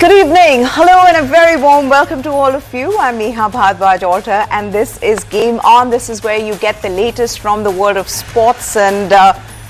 Good evening, hello and a very warm welcome to all of you. I'm Neha Bhardwaj-Alter and this is Game On. This is where you get the latest from the world of sports, and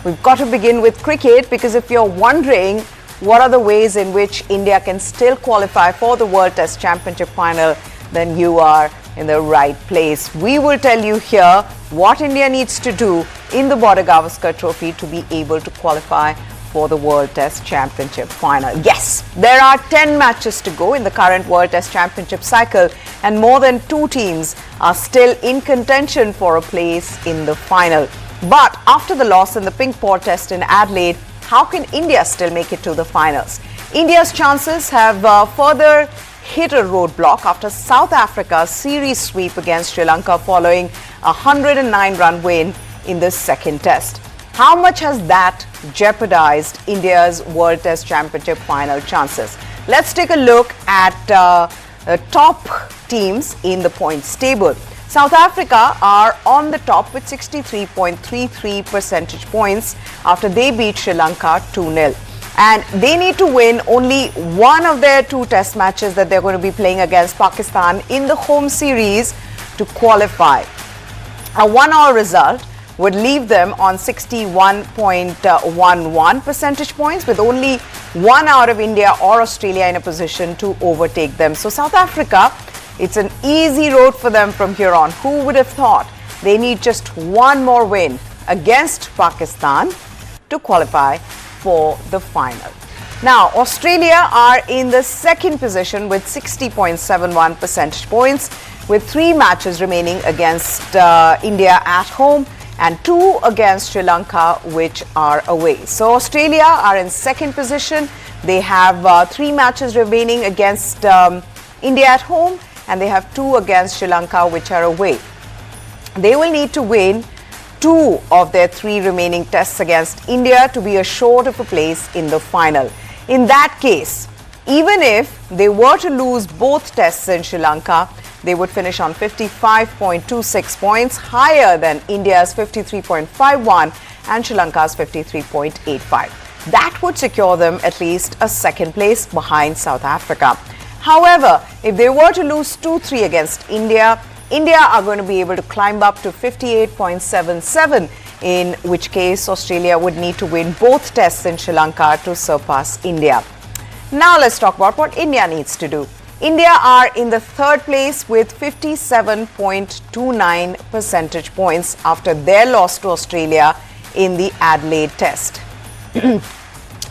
we've got to begin with cricket, because if you're wondering what are the ways in which India can still qualify for the World Test Championship final, then you are in the right place. We will tell you here what India needs to do in the Gavaskar Trophy to be able to qualify for the World Test Championship final. Yes, there are 10 matches to go in the current World Test Championship cycle, and more than 2 teams are still in contention for a place in the final. But after the loss in the Pink Paw Test in Adelaide, how can India still make it to the finals? India's chances have further hit a roadblock after South Africa's series sweep against Sri Lanka following a 109-run win in the second test. How much has that jeopardized India's World Test Championship final chances? Let's take a look at the top teams in the points table. South Africa are on the top with 63.33 percentage points after they beat Sri Lanka 2-0. And they need to win only one of their 2 test matches that they're going to be playing against Pakistan in the home series to qualify. A 1-all result would leave them on 61.11 percentage points, with only 1 out of India or Australia in a position to overtake them. So South Africa, it's an easy road for them from here on. Who would have thought? They need just 1 more win against Pakistan to qualify for the final. Now, Australia are in the second position with 60.71 percentage points, with 3 matches remaining against India at home and 2 against Sri Lanka, which are away. So Australia are in second position. They have 3 matches remaining against India at home, and they have 2 against Sri Lanka, which are away. They will need to win 2 of their 3 remaining tests against India to be assured of a place in the final. In that case, even if they were to lose both tests in Sri Lanka, they would finish on 55.26 points, higher than India's 53.51 and Sri Lanka's 53.85. That would secure them at least a second place behind South Africa. However, if they were to lose 2-3 against India, India are going to be able to climb up to 58.77, in which case Australia would need to win both tests in Sri Lanka to surpass India. Now let's talk about what India needs to do. India are in the third place with 57.29 percentage points after their loss to Australia in the Adelaide test.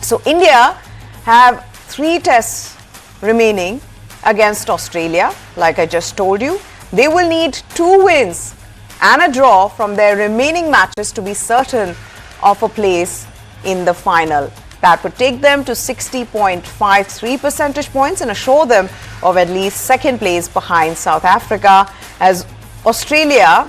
So India have 3 tests remaining against Australia, like I just told you. They will need 2 wins and a draw from their remaining matches to be certain of a place in the final. That would take them to 60.53 percentage points and assure them of at least second place behind South Africa, as Australia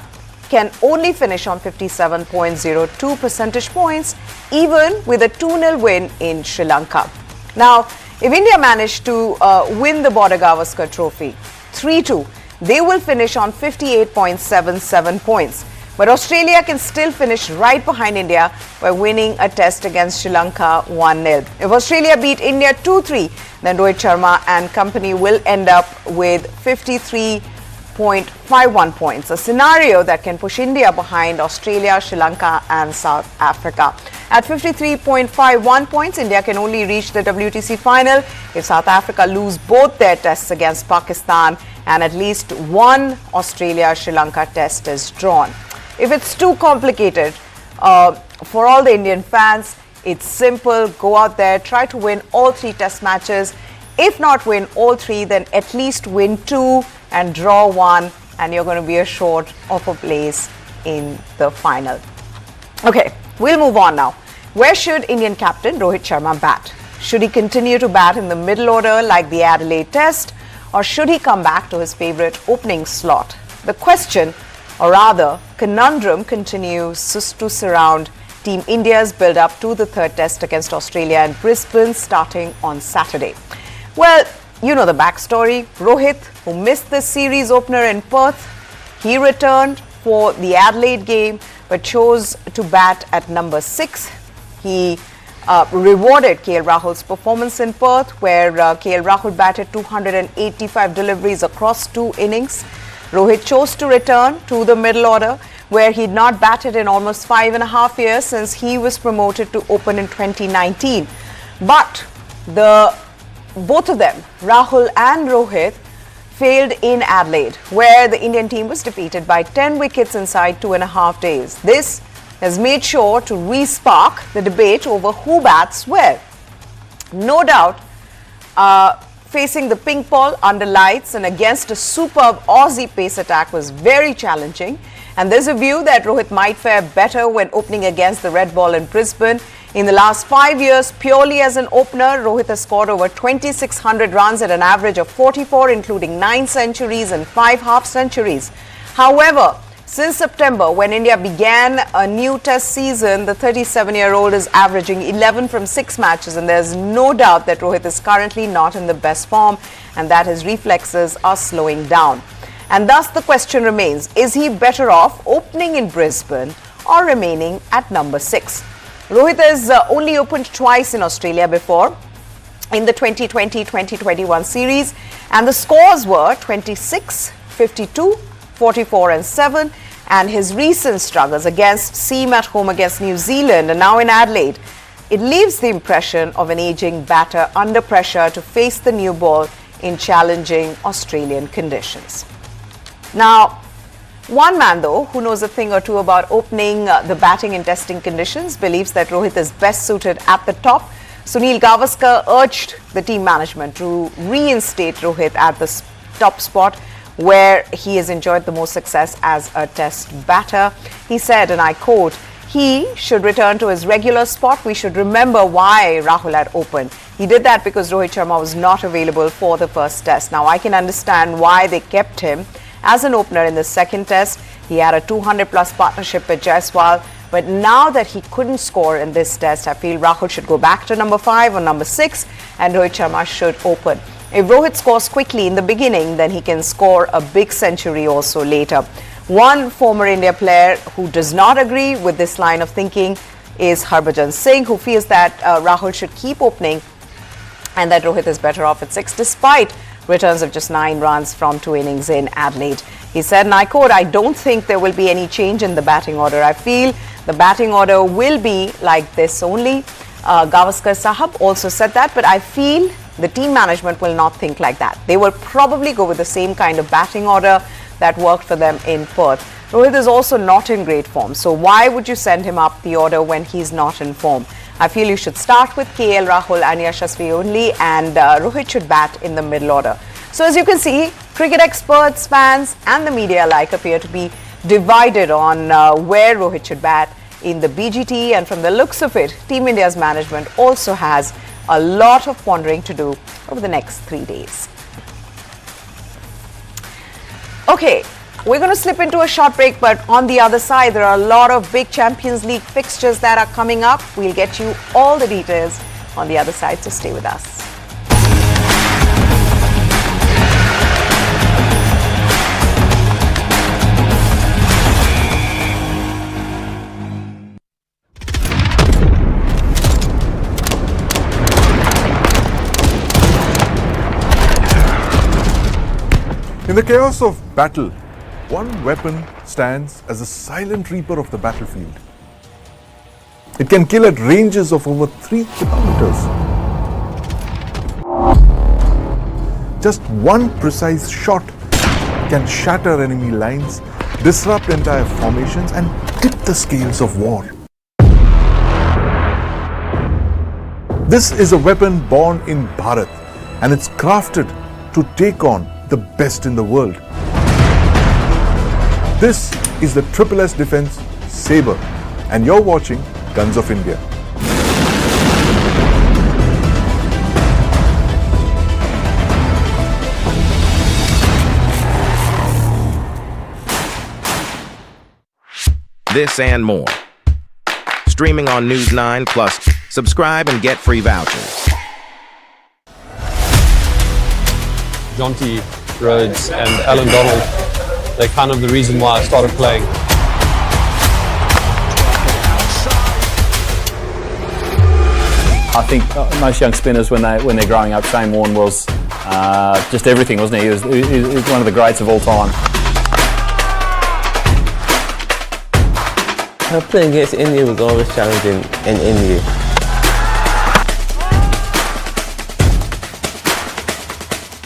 can only finish on 57.02 percentage points, even with a 2-0 win in Sri Lanka. Now, if India managed to win the Gavaskar Trophy 3-2, they will finish on 58.77 points. But Australia can still finish right behind India by winning a test against Sri Lanka 1-0. If Australia beat India 2-3, then Rohit Sharma and company will end up with 53.51 points, a scenario that can push India behind Australia, Sri Lanka and South Africa. At 53.51 points, India can only reach the WTC final if South Africa lose both their tests against Pakistan and at least 1 Australia-Sri Lanka test is drawn. If it's too complicated for all the Indian fans, it's simple. Go out there, try to win all 3 test matches. If not win all 3, then at least win 2 and draw 1, and you're going to be assured of a place in the final. Okay, we'll move on now. Where should Indian captain Rohit Sharma bat? Should he continue to bat in the middle order like the Adelaide test, or should he come back to his favorite opening slot? The question, or rather conundrum, continues to surround Team India's build-up to the 3rd test against Australia in Brisbane starting on Saturday. Well, you know the backstory. Rohit, who missed the series opener in Perth, he returned for the Adelaide game but chose to bat at number 6. He rewarded KL Rahul's performance in Perth, where KL Rahul batted 285 deliveries across 2 innings. Rohit chose to return to the middle order, where he'd not batted in almost 5.5 years since he was promoted to open in 2019. But both of them, Rahul and Rohit, failed in Adelaide, where the Indian team was defeated by 10 wickets inside 2.5 days. This has made sure to re-spark the debate over who bats where. No doubt, facing the pink ball under lights and against a superb Aussie pace attack was very challenging. And there's a view that Rohit might fare better when opening against the red ball in Brisbane. In the last 5 years, purely as an opener, Rohit has scored over 2,600 runs at an average of 44, including 9 centuries and 5 half-centuries. However, since September, when India began a new test season, the 37-year-old is averaging 11 from 6 matches, and there's no doubt that Rohit is currently not in the best form and that his reflexes are slowing down. And thus the question remains, is he better off opening in Brisbane or remaining at number 6? Rohit has only opened twice in Australia before, in the 2020-2021 series, and the scores were 26, 52, 44 and 7, and his recent struggles against seam at home against New Zealand and now in Adelaide, it leaves the impression of an aging batter under pressure to face the new ball in challenging Australian conditions. Now, one man though, who knows a thing or two about opening the batting in testing conditions, believes that Rohit is best suited at the top. Sunil Gavaskar urged the team management to reinstate Rohit at the top spot, where he has enjoyed the most success as a test batter. He said, and I quote, "He should return to his regular spot. We should remember why Rahul had opened. He did that because Rohit Sharma was not available for the first test. Now, I can understand why they kept him as an opener in the second test. He had a 200-plus partnership with Jaiswal. But now that he couldn't score in this test, I feel Rahul should go back to number 5 or number 6 and Rohit Sharma should open. If Rohit scores quickly in the beginning, then he can score a big century also later." One former India player who does not agree with this line of thinking is Harbhajan Singh, who feels that Rahul should keep opening and that Rohit is better off at 6 despite returns of just 9 runs from 2 innings in Adelaide. He said, and I quote, "I don't think there will be any change in the batting order. I feel the batting order will be like this only." Gavaskar Sahab also said that, but I feel the team management will not think like that. They will probably go with the same kind of batting order that worked for them in Perth. Rohit is also not in great form, so why would you send him up the order when he's not in form? I feel you should start with KL Rahul and Yashasvi only, and Rohit should bat in the middle order. So as you can see, cricket experts, fans and the media alike appear to be divided on where Rohit should bat in the BGT, and from the looks of it, Team India's management also has a lot of pondering to do over the next 3 days. Okay, we're going to slip into a short break, but on the other side, there are a lot of big Champions League fixtures that are coming up. We'll get you all the details on the other side, so stay with us. In the chaos of battle, one weapon stands as a silent reaper of the battlefield. It can kill at ranges of over 3 kilometers. Just one precise shot can shatter enemy lines, disrupt entire formations, and tip the scales of war. This is a weapon born in Bharat, and it's crafted to take on the best in the world. This is the Triple S Defense Sabre, and you're watching Guns of India. This and more. Streaming on News 9 Plus. Subscribe and get free vouchers. Jonty Rhodes and Alan Donald, they're kind of the reason why I started playing. think most young spinners, when they're growing up, Shane Warne was just everything, wasn't he? He was one of the greats of all time. Playing against India was always challenging in India.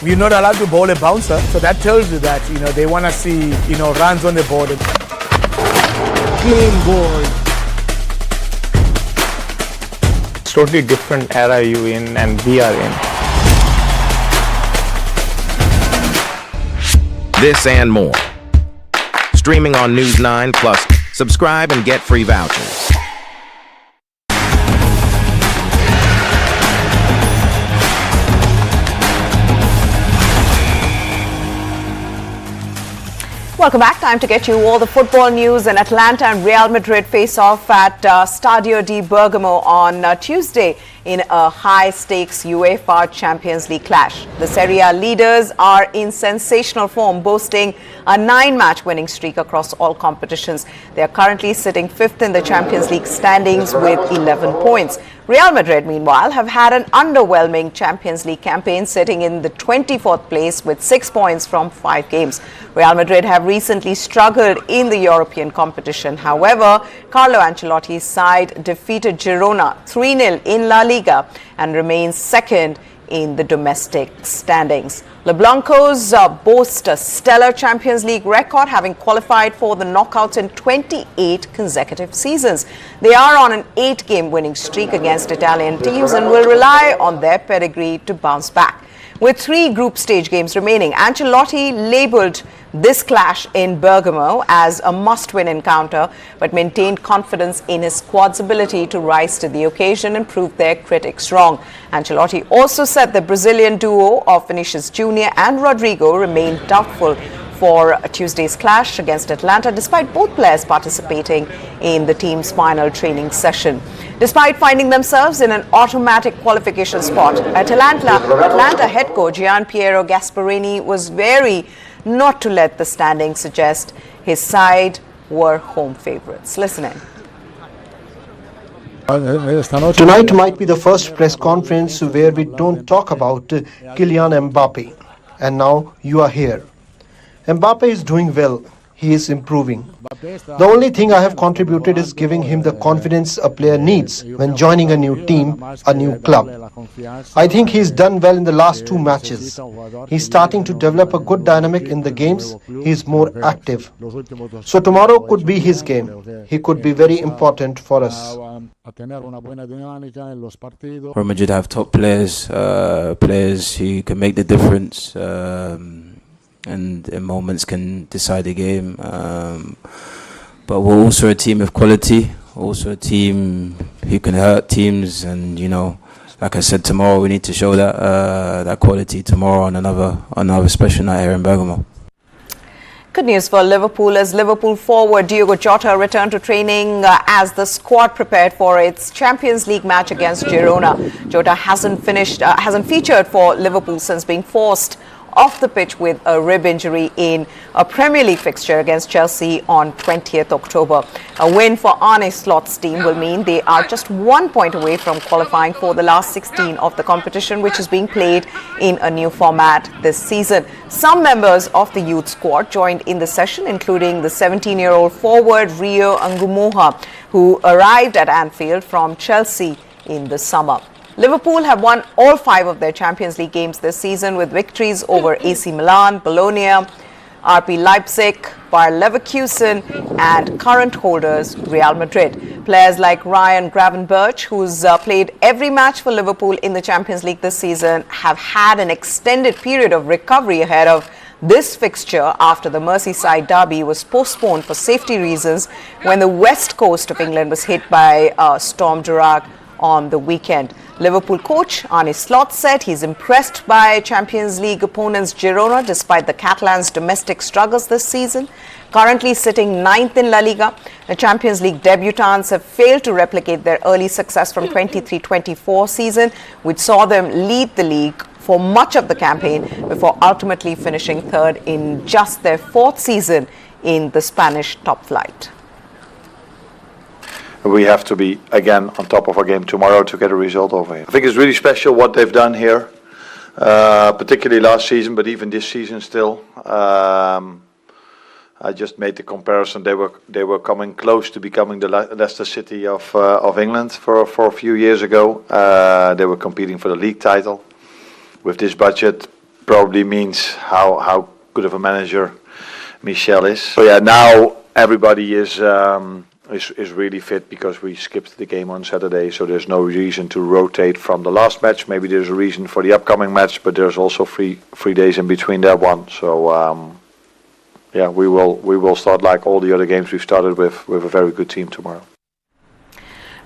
We're not allowed to bowl a bouncer, so that tells you that they want to see runs on the board. Clean ball. It's totally different era you in and we are in. This and more. Streaming on News 9 Plus. Subscribe and get free vouchers. Welcome back. Time to get you all the football news. And Atalanta and Real Madrid face off at Stadio di Bergamo on Tuesday in a high-stakes UEFA Champions League clash. The Serie A leaders are in sensational form, boasting a 9-match winning streak across all competitions. They are currently sitting 5th in the Champions League standings with 11 points. Real Madrid, meanwhile, have had an underwhelming Champions League campaign, sitting in the 24th place with 6 points from 5 games. Real Madrid have recently struggled in the European competition. However, Carlo Ancelotti's side defeated Girona 3-0 in La Liga and remains second in the domestic standings. The Blancos boast a stellar Champions League record, having qualified for the knockouts in 28 consecutive seasons. They are on an 8-game winning streak against Italian teams and will rely on their pedigree to bounce back. With 3 group stage games remaining, Ancelotti labelled this clash in Bergamo as a must-win encounter, but maintained confidence in his squad's ability to rise to the occasion and prove their critics wrong. Ancelotti also said the Brazilian duo of Vinicius Jr. and Rodrigo remained doubtful for Tuesday's clash against Atalanta, despite both players participating in the team's final training session. Despite finding themselves in an automatic qualification spot, Atalanta head coach Gian Piero Gasperini was wary not to let the standings suggest his side were home favourites. Listen in. Tonight might be the first press conference where we don't talk about Kylian Mbappe. And now you are here. Mbappe is doing well. He is improving. The only thing I have contributed is giving him the confidence a player needs when joining a new team, a new club. I think he's done well in the last 2 matches. He's starting to develop a good dynamic in the games. He's more active. So tomorrow could be his game. He could be very important for us. Real Madrid have top players, players who can make the difference. And in moments can decide the game. But we're also a team of quality, also a team who can hurt teams. And like I said, tomorrow we need to show that quality tomorrow on another special night here in Bergamo. Good news for Liverpool as Liverpool forward Diogo Jota returned to training as the squad prepared for its Champions League match against Girona. Jota hasn't featured for Liverpool since being forced off the pitch with a rib injury in a Premier League fixture against Chelsea on 20th October. A win for Arne Slot's team will mean they are just 1 point away from qualifying for the last 16 of the competition, which is being played in a new format this season. Some members of the youth squad joined in the session, including the 17-year-old forward Rio Ngumoha, who arrived at Anfield from Chelsea in the summer. Liverpool have won all 5 of their Champions League games this season, with victories over AC Milan, Bologna, RB Leipzig, Bayer Leverkusen and current holders Real Madrid. Players like Ryan Gravenberch, who's played every match for Liverpool in the Champions League this season, have had an extended period of recovery ahead of this fixture after the Merseyside derby was postponed for safety reasons when the west coast of England was hit by Storm Durag on the weekend. Liverpool coach Arne Slot said he's impressed by Champions League opponents Girona despite the Catalans' domestic struggles this season. Currently sitting 9th in La Liga, the Champions League debutants have failed to replicate their early success from 23-24 season, which saw them lead the league for much of the campaign before ultimately finishing 3rd in just their 4th season in the Spanish top flight. we have to be again on top of our game tomorrow to get a result over here. I think it's really special what they've done here, particularly last season, but even this season still. I just made the comparison. They were coming close to becoming the Leicester City of England for a few years ago. They were competing for the league title. With this budget, probably means how good of a manager Michel is. So yeah, now everybody is really fit because we skipped the game on Saturday. So there's no reason to rotate from the last match. Maybe there's a reason for the upcoming match, but there's also three days in between that one. So yeah, we will start like all the other games we've started with a very good team tomorrow.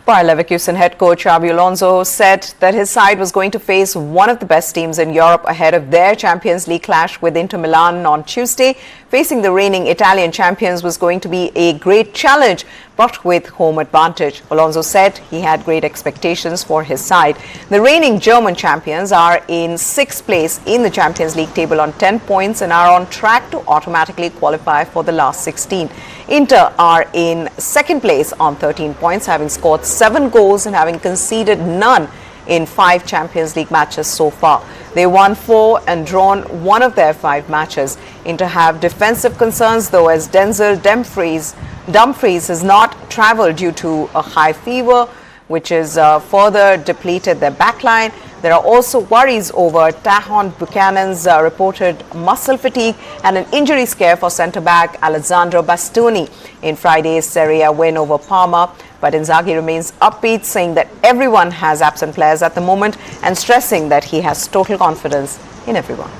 Bayer Leverkusen head coach Xabi Alonso said that his side was going to face one of the best teams in Europe ahead of their Champions League clash with Inter Milan on Tuesday. Facing the reigning Italian champions was going to be a great challenge, but with home advantage. Alonso said he had great expectations for his side. The reigning German champions are in 6th place in the Champions League table on 10 points and are on track to automatically qualify for the last 16. Inter are in 2nd place on 13 points, having scored 7 goals and having conceded none in 5 Champions League matches so far. They won 4 and drawn 1 of their 5 matches. Inter have defensive concerns though, as Denzel Dumfries has not travelled due to a high fever, which has further depleted their backline. There are also worries over Tahon Buchanan's reported muscle fatigue and an injury scare for centre-back Alessandro Bastoni in Friday's Serie A win over Parma. But Inzaghi remains upbeat, saying that everyone has absent players at the moment and stressing that he has total confidence in everyone.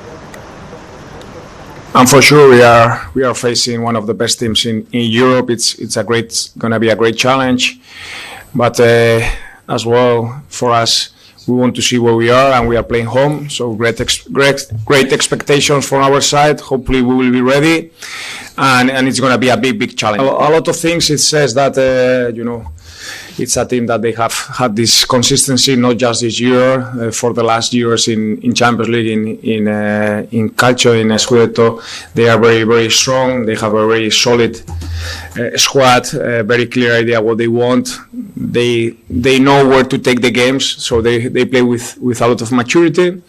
And for sure, we are facing one of the best teams in Europe. It's going to be a great challenge, but as well for us, we want to see where we are, and we are playing home. So great expectations from our side. Hopefully, we will be ready, and it's going to be a big challenge. A lot of things. It says that it's a team that they have had this consistency, not just this year, for the last years in Champions League, in Calcio, in Scudetto. They are very strong. They have a very solid squad, very clear idea what they want. They know where to take the games, so they play with a lot of maturity,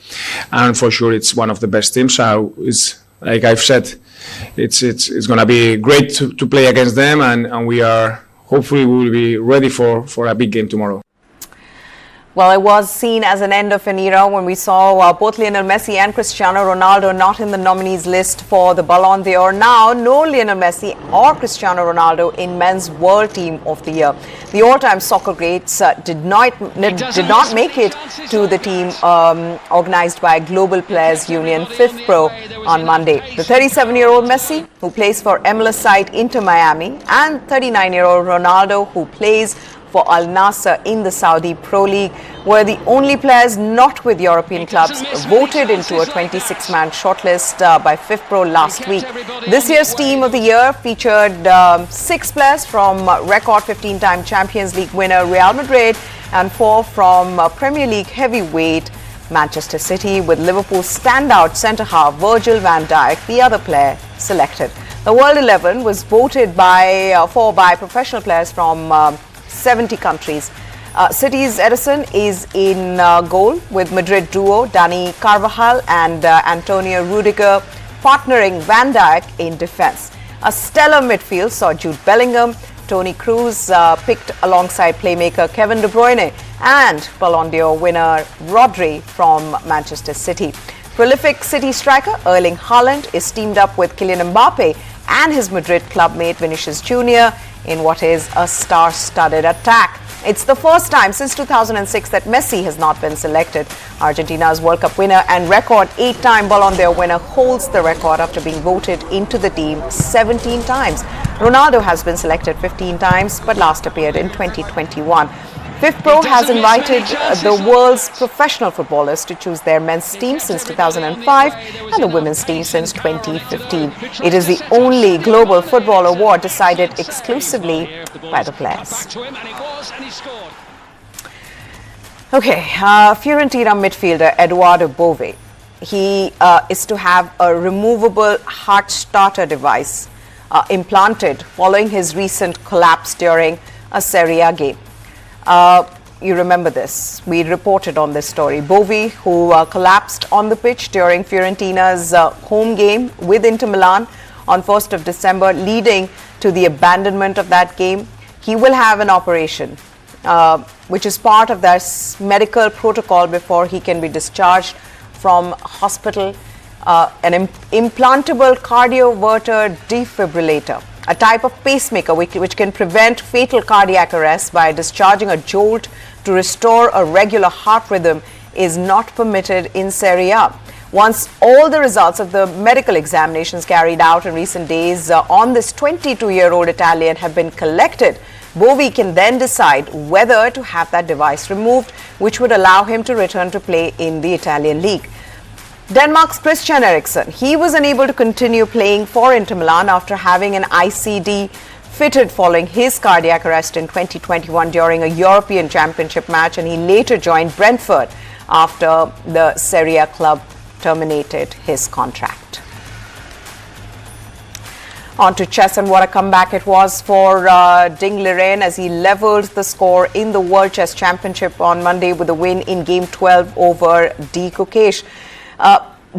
and for sure it's one of the best teams. So it's like I've said, it's going to be great to play against them, and we are. Hopefully we will be ready for a big game tomorrow. Well, it was seen as an end of an era when we saw both Lionel Messi and Cristiano Ronaldo not in the nominees list for the Ballon d'Or. Now, no Lionel Messi or Cristiano Ronaldo in Men's World Team of the Year. The all-time soccer greats did not make it to the team organised by Global Players Union FIFPro on Monday. The 37-year-old Messi, who plays for MLS side Inter Miami, and 39-year-old Ronaldo, who plays for Al Nassr in the Saudi Pro League, were the only players not with European clubs voted into a 26-man shortlist by FIFPro last week. This year's Team of the Year featured 6 players from record 15-time Champions League winner Real Madrid and 4 from Premier League heavyweight Manchester City, with Liverpool standout centre-half Virgil van Dijk, the other player selected. The World 11 was voted for by professional players from 70 countries. City's Edison is in goal, with Madrid duo Dani Carvajal and Antonio Rudiger partnering Van Dijk in defence. A stellar midfield saw Jude Bellingham, Toni Kroos picked alongside playmaker Kevin De Bruyne and Ballon d'Or winner Rodri from Manchester City. Prolific City striker Erling Haaland is teamed up with Kylian Mbappe and his Madrid clubmate Vinicius Jr. in what is a star-studded attack. It's the first time since 2006 that Messi has not been selected. Argentina's World Cup winner and record 8-time Ballon d'Or winner holds the record after being voted into the team 17 times. Ronaldo has been selected 15 times but last appeared in 2021. FIFPro has invited the world's professional footballers to choose their men's team since 2005 and the women's team since 2015. It is the only global football award decided exclusively by the players. Okay, Fiorentina midfielder Eduardo Bove. He is to have a removable heart starter device implanted following his recent collapse during a Serie A game. You remember this. We reported on this story. Bove, who collapsed on the pitch during Fiorentina's home game with Inter Milan on 1st of December, leading to the abandonment of that game. He will have an operation, which is part of their medical protocol before he can be discharged from hospital. An implantable cardioverter defibrillator, a type of pacemaker which can prevent fatal cardiac arrest by discharging a jolt to restore a regular heart rhythm, is not permitted in Serie A. Once all the results of the medical examinations carried out in recent days on this 22-year-old Italian have been collected, Bove can then decide whether to have that device removed, which would allow him to return to play in the Italian league. Denmark's Christian Eriksen, he was unable to continue playing for Inter Milan after having an ICD fitted following his cardiac arrest in 2021 during a European Championship match, and he later joined Brentford after the Serie A club terminated his contract. On to chess, and what a comeback it was for Ding Liren as he levelled the score in the World Chess Championship on Monday with a win in Game 12 over D. Gukesh.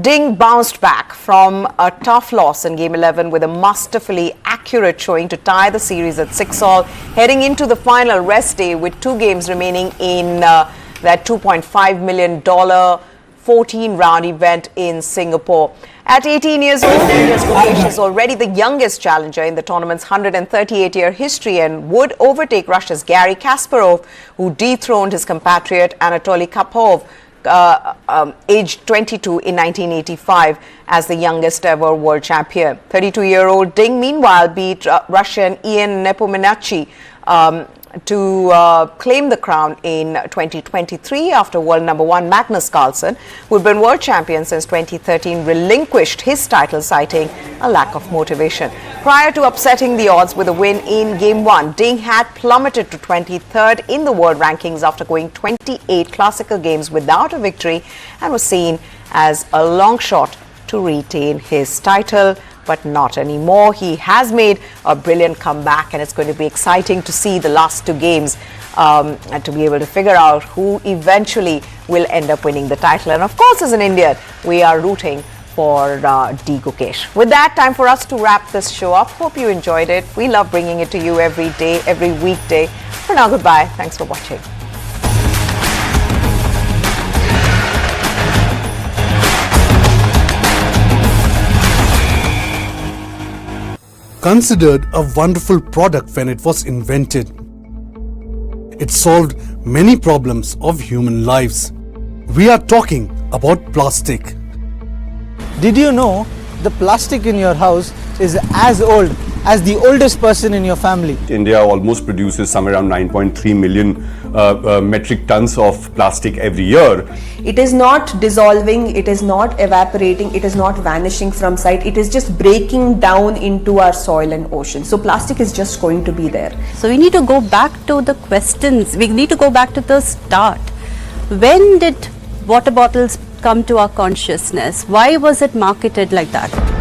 Ding bounced back from a tough loss in Game 11 with a masterfully accurate showing to tie the series at 6-all, heading into the final rest day with 2 games remaining in that $2.5 million 14-round event in Singapore. At 18 years old, India's Gukesh is already the youngest challenger in the tournament's 138-year history and would overtake Russia's Garry Kasparov, who dethroned his compatriot Anatoly Karpov, aged 22 in 1985 as the youngest ever world champion. 32-year-old Ding meanwhile beat Russian Ian Nepomuceni to claim the crown in 2023 after world number 1 Magnus Carlsen, who had been world champion since 2013, relinquished his title citing a lack of motivation. Prior to upsetting the odds with a win in Game 1, Ding had plummeted to 23rd in the world rankings after going 28 classical games without a victory and was seen as a long shot to retain his title. But not anymore. He has made a brilliant comeback, and it's going to be exciting to see the last 2 games and to be able to figure out who eventually will end up winning the title. And of course, as an Indian, we are rooting for D. Gukesh. With that, time for us to wrap this show up. Hope you enjoyed it. We love bringing it to you every day, every weekday. For now, goodbye. Thanks for watching. Considered a wonderful product when it was invented. It solved many problems of human lives. We are talking about plastic. Did you know the plastic in your house is as old as the oldest person in your family? India almost produces somewhere around 9.3 million metric tons of plastic every year. It is not dissolving, it is not evaporating, it is not vanishing from sight, it is just breaking down into our soil and ocean. So plastic is just going to be there. So we need to go back to the questions, we need to go back to the start. When did water bottles come to our consciousness? Why was it marketed like that?